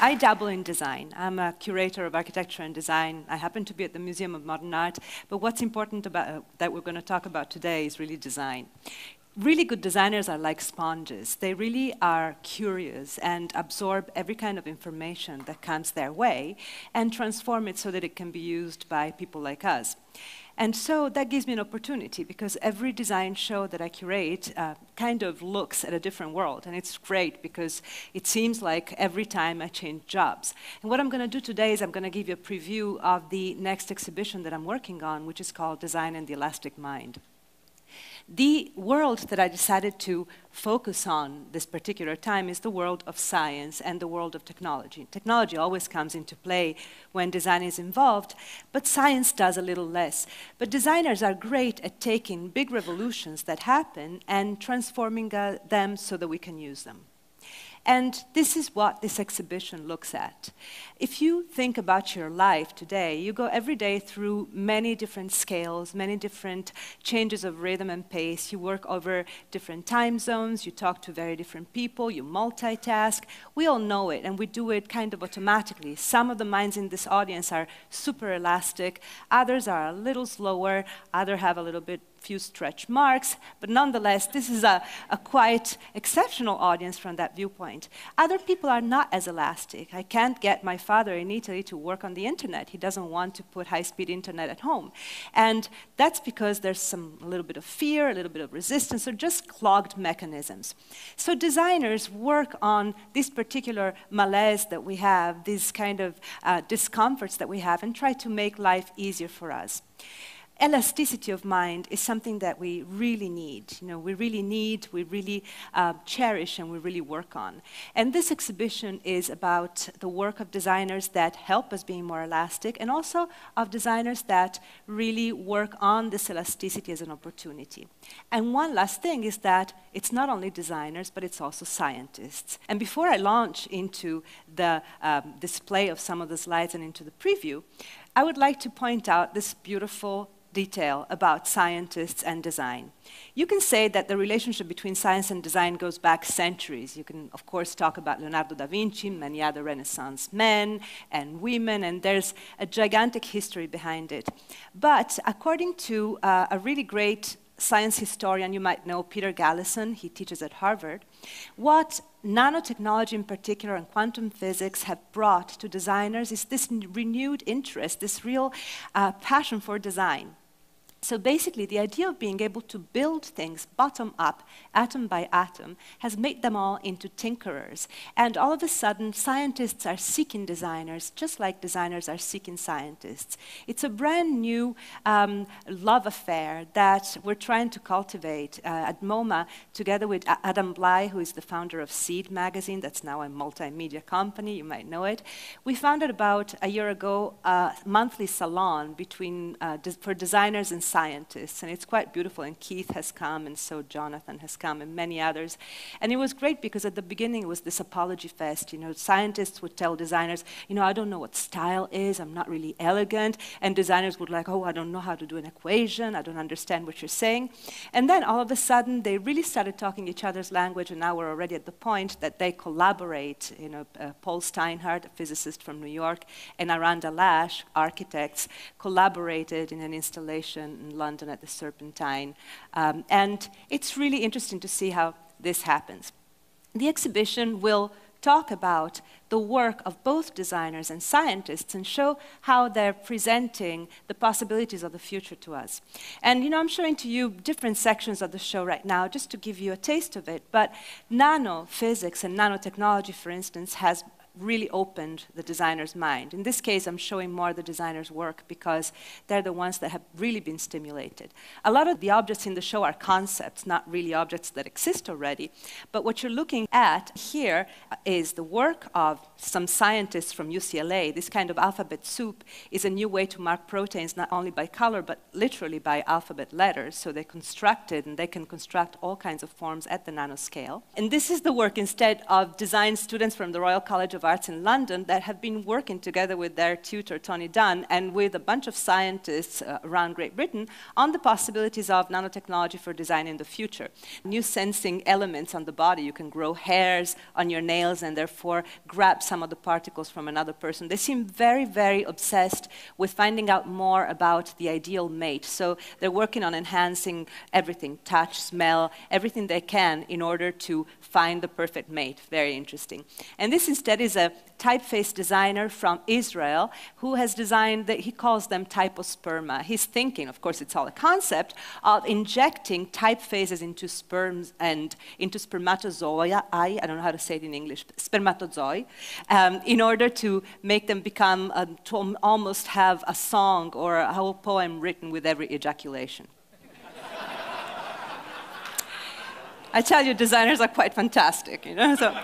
I dabble in design. I'm a curator of architecture and design. I happen to be at the Museum of Modern Art, but what's important about that we're going to talk about today is really design. Really good designers are like sponges. They really are curious and absorb every kind of information that comes their way and transform it so that it can be used by people like us. And so that gives me an opportunity because every design show that I curate kind of looks at a different world. And it's great because it seems like every time I change jobs. And what I'm going to do today is I'm going to give you a preview of the next exhibition that I'm working on, which is called Design and the Elastic Mind. The world that I decided to focus on this particular time is the world of science and the world of technology. Technology always comes into play when design is involved, but science does a little less. But designers are great at taking big revolutions that happen and transforming them so that we can use them. And this is what this exhibition looks at. If you think about your life today, you go every day through many different scales, many different changes of rhythm and pace. You work over different time zones, you talk to very different people, you multitask. We all know it, and we do it kind of automatically. Some of the minds in this audience are super elastic, others are a little slower, others have a little bit few stretch marks, but nonetheless, this is a quite exceptional audience from that viewpoint. Other people are not as elastic. I can't get my father in Italy to work on the internet. He doesn't want to put high-speed internet at home. And that's because there's a little bit of fear, a little bit of resistance, or just clogged mechanisms. So designers work on this particular malaise that we have, these kind of discomforts that we have, and try to make life easier for us. Elasticity of mind is something that we really need. We really cherish, and we really work on. And this exhibition is about the work of designers that help us being more elastic, and also of designers that really work on this elasticity as an opportunity. And one last thing is that it's not only designers, but it's also scientists. And before I launch into the display of some of the slides and into the preview, I would like to point out this beautiful detail about scientists and design. You can say that the relationship between science and design goes back centuries. You can, of course, talk about Leonardo da Vinci, many other Renaissance men and women, and there's a gigantic history behind it. But according to a really great science historian you might know, Peter Gallison, he teaches at Harvard, what nanotechnology in particular and quantum physics have brought to designers is this renewed interest, this real passion for design. So basically, the idea of being able to build things bottom up, atom by atom, has made them all into tinkerers. And all of a sudden, scientists are seeking designers, just like designers are seeking scientists. It's a brand new love affair that we're trying to cultivate at MoMA, together with Adam Bly, who is the founder of Seed magazine. That's now a multimedia company, you might know it. We founded about a year ago a monthly salon for designers and scientists, and it's quite beautiful, and Keith has come, and so Jonathan has come, and many others. And it was great because at the beginning it was this apology fest. Scientists would tell designers, I don't know what style is, I'm not really elegant, and designers would like, oh, I don't know how to do an equation, I don't understand what you're saying. And then all of a sudden they really started talking each other's language, and now we're already at the point that they collaborate. Paul Steinhardt, a physicist from New York, and Aranda Lash, architects, collaborated in an installation in London at the Serpentine. And it's really interesting to see how this happens. The exhibition will talk about the work of both designers and scientists and show how they're presenting the possibilities of the future to us. And I'm showing to you different sections of the show right now just to give you a taste of it, but nanophysics and nanotechnology, for instance, has really opened the designer's mind. In this case, I'm showing more the designer's work because they're the ones that have really been stimulated. A lot of the objects in the show are concepts, not really objects that exist already. But what you're looking at here is the work of some scientists from UCLA. This kind of alphabet soup is a new way to mark proteins not only by color, but literally by alphabet letters. So they constructed, and they can construct all kinds of forms at the nanoscale. And this is the work instead of design students from the Royal College of Arts in London that have been working together with their tutor, Tony Dunn, and with a bunch of scientists around Great Britain on the possibilities of nanotechnology for design in the future. New sensing elements on the body. You can grow hairs on your nails and therefore grab some of the particles from another person. They seem very, very obsessed with finding out more about the ideal mate. So they're working on enhancing everything, touch, smell, everything they can in order to find the perfect mate. Very interesting. And this instead is a typeface designer from Israel who has designed, he calls them typosperma. He's thinking, of course it's all a concept, of injecting typefaces into sperms and into spermatozoa, I don't know how to say it in English, spermatozoi, in order to make them become, to almost have a song or a whole poem written with every ejaculation. I tell you, designers are quite fantastic, you know. So,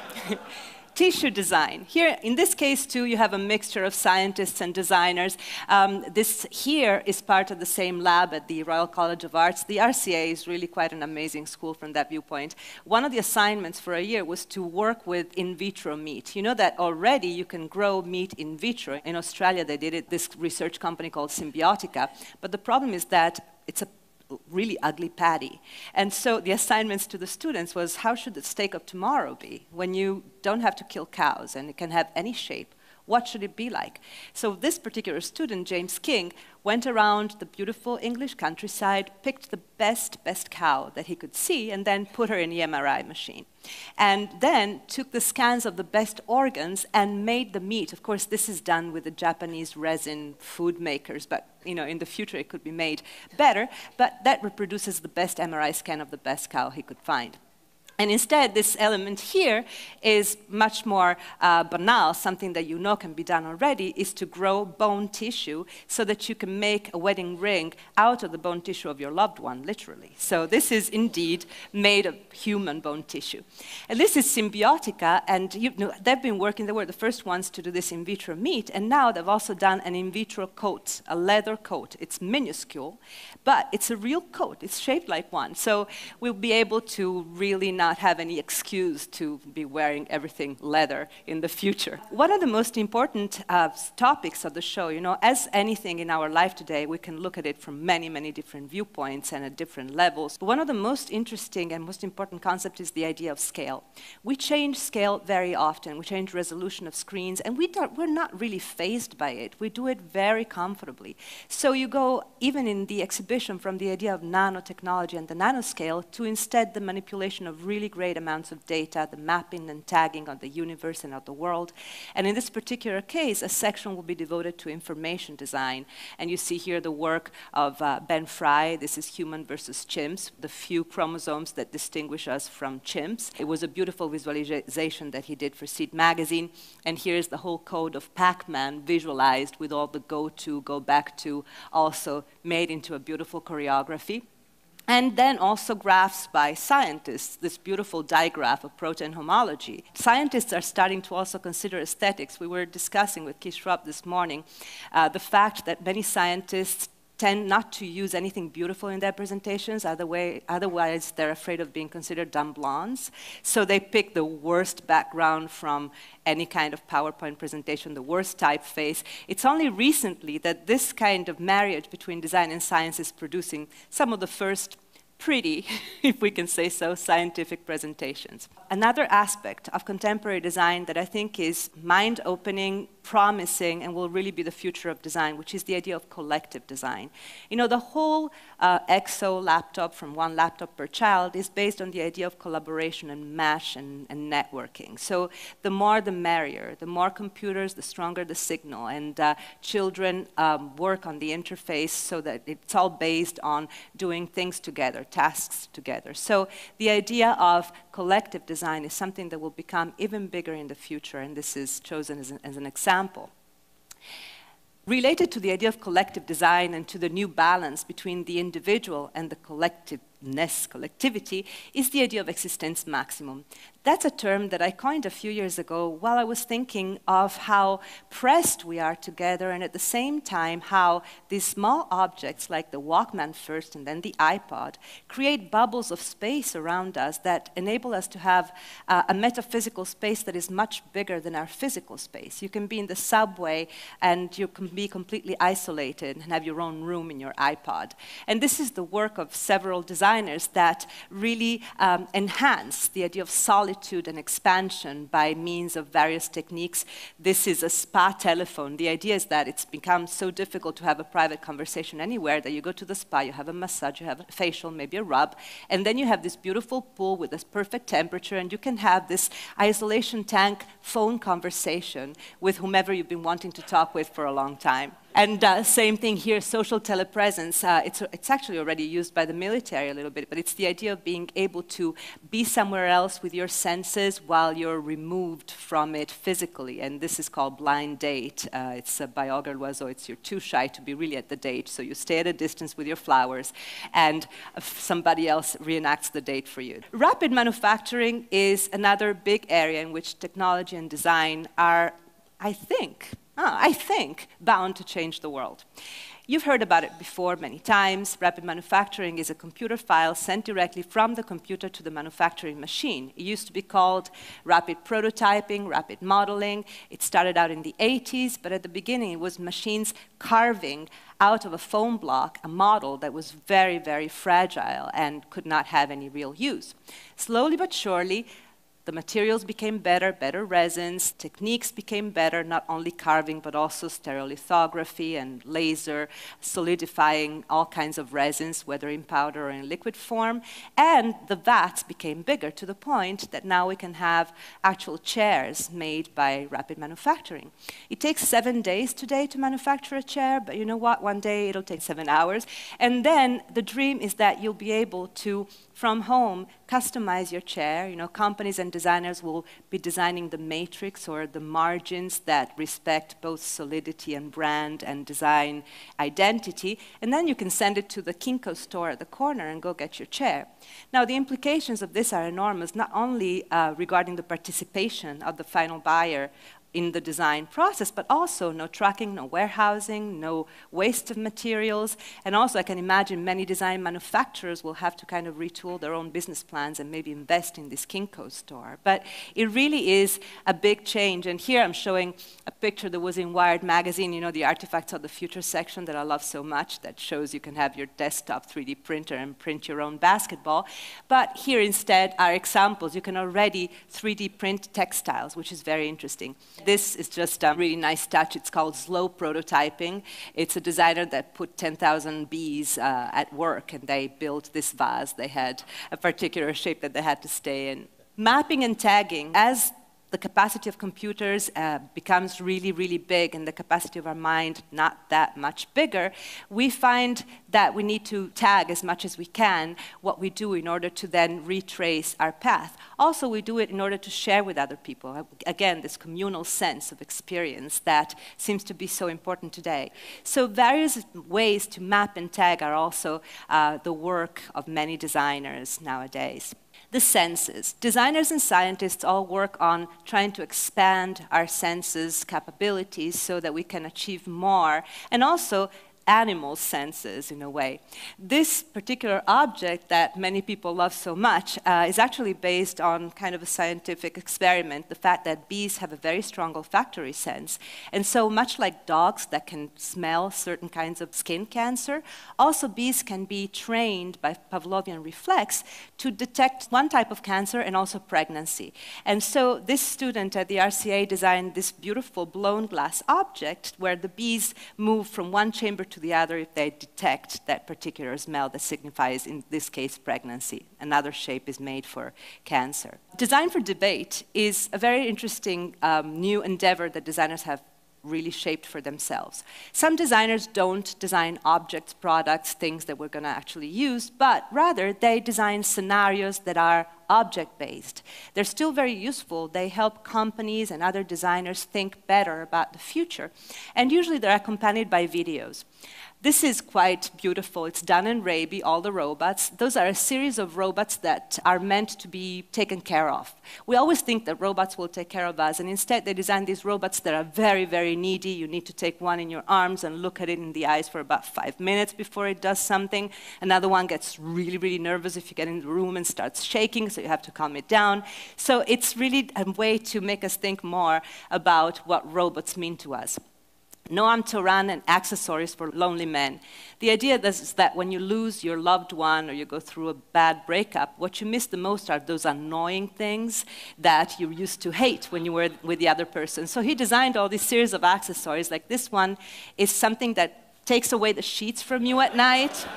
tissue design. Here, in this case, too, you have a mixture of scientists and designers. This here is part of the same lab at the Royal College of Arts. The RCA is really quite an amazing school from that viewpoint. One of the assignments for a year was to work with in vitro meat. You know that already you can grow meat in vitro. In Australia, they did it, this research company called Symbiotica. But the problem is that it's a really ugly patty. And so the assignments to the students was, how should the steak of tomorrow be when you don't have to kill cows and it can have any shape? What should it be like? So this particular student, James King, went around the beautiful English countryside, picked the best cow that he could see, and then put her in the MRI machine. And then took the scans of the best organs and made the meat. Of course, this is done with the Japanese resin food makers, but you know, in the future it could be made better. But that reproduces the best MRI scan of the best cow he could find. And instead, this element here is much more banal, something that you know can be done already, is to grow bone tissue so that you can make a wedding ring out of the bone tissue of your loved one, literally. So this is indeed made of human bone tissue. And this is Symbiotica, and you know, they've been working, they were the first ones to do this in vitro meat, and now they've also done an in vitro coat, a leather coat. It's minuscule, but it's a real coat. It's shaped like one. So we'll be able to really not have any excuse to be wearing everything leather in the future. One of the most important topics of the show, you know, as anything in our life today, we can look at it from many, many different viewpoints and at different levels. But one of the most interesting and most important concepts is the idea of scale. We change scale very often. We change resolution of screens, and we're not really fazed by it. We do it very comfortably. So you go, even in the exhibition, from the idea of nanotechnology and the nanoscale to instead the manipulation of really great amounts of data, the mapping and tagging of the universe and of the world. And in this particular case, a section will be devoted to information design. And you see here the work of Ben Fry. This is human versus chimps, the few chromosomes that distinguish us from chimps. It was a beautiful visualization that he did for Seed magazine. And here's the whole code of Pac-Man visualized with all the go to, go back to, also made into a beautiful choreography. And then also graphs by scientists, this beautiful digraph of protein homology. Scientists are starting to also consider aesthetics. We were discussing with Keith Schrupp this morning the fact that many scientists tend not to use anything beautiful in their presentations, otherwise they're afraid of being considered dumb blondes. So they pick the worst background from any kind of PowerPoint presentation, the worst typeface. It's only recently that this kind of marriage between design and science is producing some of the first pretty, if we can say so, scientific presentations. Another aspect of contemporary design that I think is mind-opening, promising, and will really be the future of design, which is the idea of collective design. You know, the whole EXO laptop, from one laptop per child, is based on the idea of collaboration and mesh and networking. So the more the merrier. The more computers, the stronger the signal. And children work on the interface so that it's all based on doing things together, tasks together. So the idea of collective design is something that will become even bigger in the future, and this is chosen as an example. Related to the idea of collective design and to the new balance between the individual and the collective collectivity, is the idea of existence maximum. That's a term that I coined a few years ago while I was thinking of how pressed we are together, and at the same time how these small objects like the Walkman first and then the iPod create bubbles of space around us that enable us to have a metaphysical space that is much bigger than our physical space. You can be in the subway and you can be completely isolated and have your own room in your iPod. And this is the work of several designers that really enhance the idea of solitude and expansion by means of various techniques. This is a spa telephone. The idea is that it's become so difficult to have a private conversation anywhere that you go to the spa, you have a massage, you have a facial, maybe a rub, and then you have this beautiful pool with this perfect temperature, and you can have this isolation tank phone conversation with whomever you've been wanting to talk with for a long time. And same thing here, social telepresence. It's actually already used by the military a little bit, but it's the idea of being able to be somewhere else with your senses while you're removed from it physically. And this is called blind date. It's by Auger Loiseau. It's you're too shy to be really at the date, so you stay at a distance with your flowers, and somebody else reenacts the date for you. Rapid manufacturing is another big area in which technology and design are, I think, bound to change the world. You've heard about it before many times. Rapid manufacturing is a computer file sent directly from the computer to the manufacturing machine. It used to be called rapid prototyping, rapid modeling. It started out in the 80s, but at the beginning it was machines carving out of a foam block a model that was very, very fragile and could not have any real use. Slowly but surely, the materials became better, better resins, techniques became better, not only carving, but also stereolithography and laser, solidifying all kinds of resins, whether in powder or in liquid form, and the vats became bigger to the point that now we can have actual chairs made by rapid manufacturing. It takes 7 days today to manufacture a chair, but you know what? One day it'll take 7 hours. And then the dream is that you'll be able to, from home, customize your chair. You know, companies and designers will be designing the matrix or the margins that respect both solidity and brand and design identity, and then you can send it to the Kinko store at the corner and go get your chair. Now, the implications of this are enormous, not only regarding the participation of the final buyer in the design process, but also no tracking, no warehousing, no waste of materials. And also I can imagine many design manufacturers will have to kind of retool their own business plans and maybe invest in this Kinko store. But it really is a big change. And here I'm showing a picture that was in Wired magazine, you know, the Artifacts of the Future section that I love so much, that shows you can have your desktop 3D printer and print your own basketball. But here instead are examples. You can already 3D print textiles, which is very interesting. This is just a really nice touch. It's called slow prototyping. It's a designer that put 10,000 bees at work, and they built this vase. They had a particular shape that they had to stay in. Mapping and tagging. As the capacity of computers becomes really, really big, and the capacity of our mind not that much bigger, we find that we need to tag as much as we can what we do in order to then retrace our path. Also, we do it in order to share with other people. Again, this communal sense of experience that seems to be so important today. So various ways to map and tag are also the work of many designers nowadays. The senses. Designers and scientists all work on trying to expand our senses capabilities so that we can achieve more, and also animal senses in a way. This particular object that many people love so much is actually based on kind of a scientific experiment, the fact that bees have a very strong olfactory sense. And so much like dogs that can smell certain kinds of skin cancer, also bees can be trained by Pavlovian reflex to detect one type of cancer and also pregnancy. And so this student at the RCA designed this beautiful blown glass object where the bees move from one chamber to the other if they detect that particular smell that signifies, in this case, pregnancy. Another shape is made for cancer. Design for debate is a very interesting new endeavor that designers have really shaped for themselves. Some designers don't design objects, products, things that we're going to actually use, but rather they design scenarios that are object-based. They're still very useful. They help companies and other designers think better about the future. And usually they're accompanied by videos. This is quite beautiful. It's done in Raby, all the robots. Those are a series of robots that are meant to be taken care of. We always think that robots will take care of us, and instead they design these robots that are very, very needy. You need to take one in your arms and look at it in the eyes for about 5 minutes before it does something. Another one gets really, really nervous if you get in the room and starts shaking, so you have to calm it down. So it's really a way to make us think more about what robots mean to us. Noam Turan and accessories for lonely men. The idea is that when you lose your loved one or you go through a bad breakup, what you miss the most are those annoying things that you used to hate when you were with the other person. So he designed all these series of accessories. Like this one is something that takes away the sheets from you at night.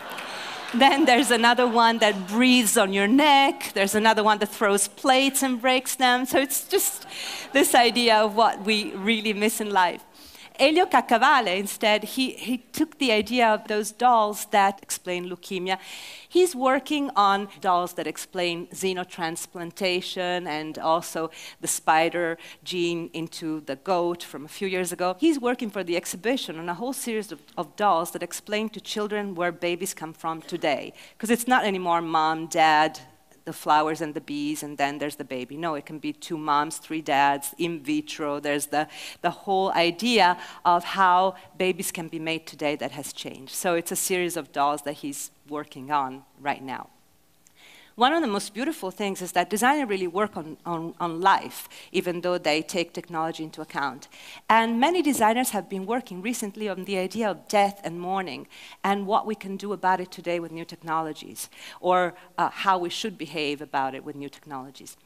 Then there's another one that breathes on your neck. There's another one that throws plates and breaks them. So it's just this idea of what we really miss in life. Elio Caccavale, instead, he took the idea of those dolls that explain leukemia. He's working on dolls that explain xenotransplantation and also the spider gene into the goat from a few years ago. He's working for the exhibition on a whole series of dolls that explain to children where babies come from today. Because it's not anymore mom, dad, the flowers and the bees, and then there's the baby. No, it can be 2 moms, 3 dads, in vitro. There's the whole idea of how babies can be made today that has changed. So it's a series of dolls that he's working on right now. One of the most beautiful things is that designers really work on life, even though they take technology into account. And many designers have been working recently on the idea of death and mourning and what we can do about it today with new technologies, or how we should behave about it with new technologies.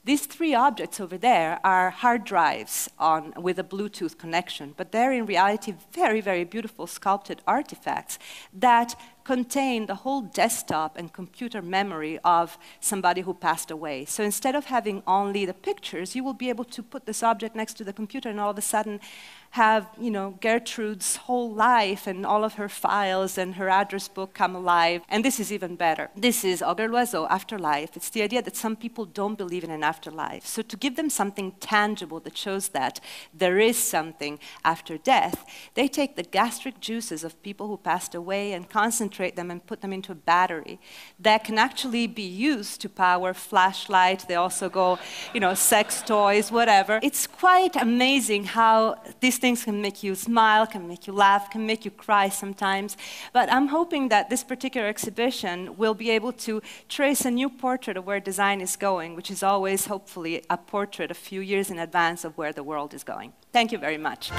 These 3 objects over there are hard drives with a Bluetooth connection, but they're in reality very, very beautiful sculpted artifacts that contain the whole desktop and computer memory of somebody who passed away. So instead of having only the pictures, you will be able to put this object next to the computer and all of a sudden have, you know, Gertrude's whole life and all of her files and her address book come alive. And this is even better. This is Auger Loiseau, Afterlife. It's the idea that some people don't believe in an afterlife. So to give them something tangible that shows that there is something after death, they take the gastric juices of people who passed away and concentrate them and put them into a battery that can actually be used to power flashlights. They also go, you know, sex toys, whatever. It's quite amazing how these things can make you smile, can make you laugh, can make you cry sometimes. But I'm hoping that this particular exhibition will be able to trace a new portrait of where design is going, which is always, hopefully, a portrait a few years in advance of where the world is going. Thank you very much.